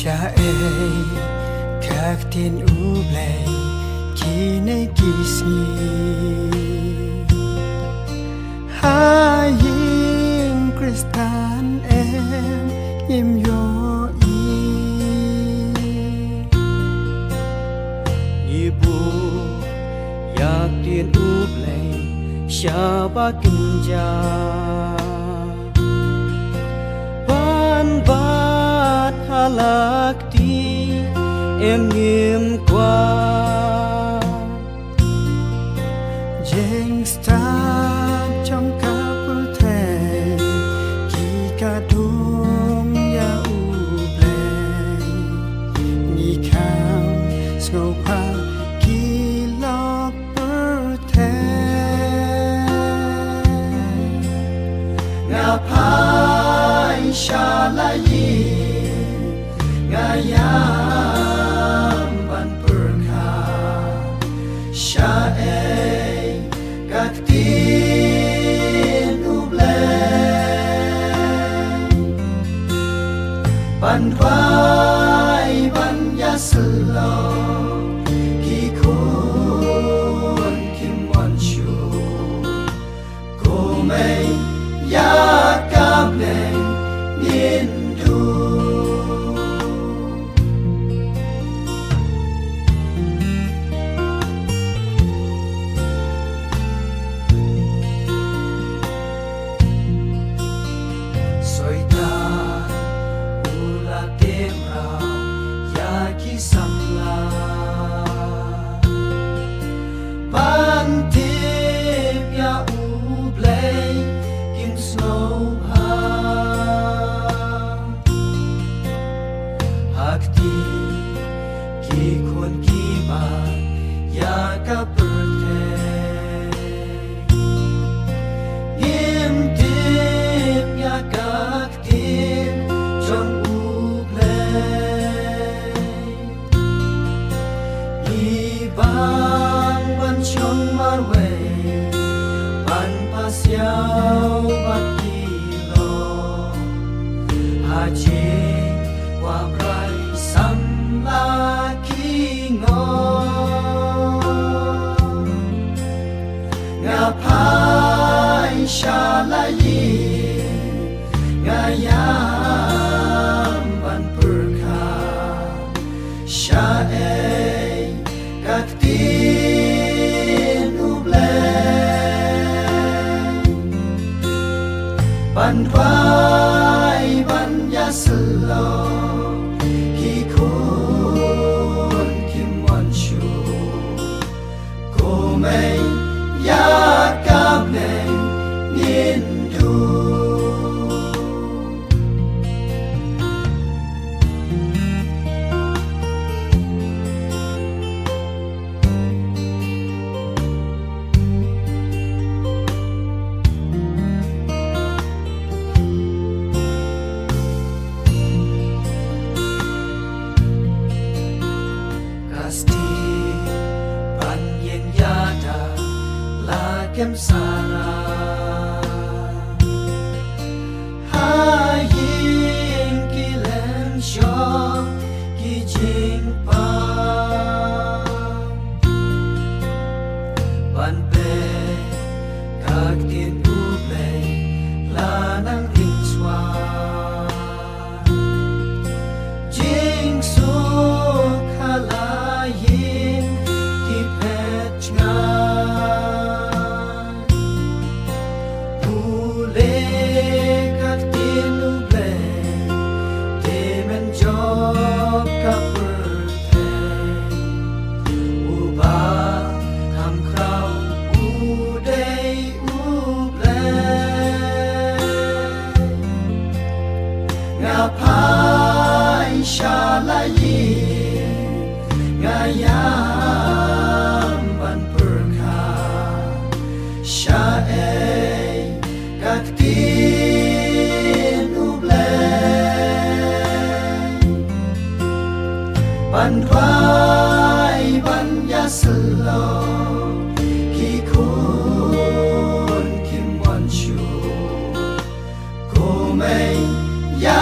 cha ấy các thiên u lệ khi nay kisni hai yên Kristan em im yo ibu yak thiên u lệ Shabbat kinja ban bát halak ti em nghiêm qua jeng star trong cả bữa thề khi cả đông ya u ble ni khang snow pa khi lo bữa thề ngapai shalayi ngayam ban perka shae kaktin ublay ban vai ban yaslo ki kun kim wan shu komei ya kableng nindu soita ula temra ya kisamla pantip ya ublay kim snow hakti ki kun ki ba ya ka birthday im tip ya ka tip trong u play i bang ban chon mar we ban pas yao bat ki lo ha che qua prai sam la ki ngo ngapai shalayi ngayam ban perka shae kaktin ublay ban vai ban yaslo ki kun kim wan shu komei ya kableng nindu Kasti ban yen yada la kem sara ha yin ki lem shom ki jing pa ban pe kak tin u play la nang ring swa jing su khala ngapai shalayi ngayam ban perka shae kaktin ublay ban vai ban yaslo ki kun kim wan shu komei ya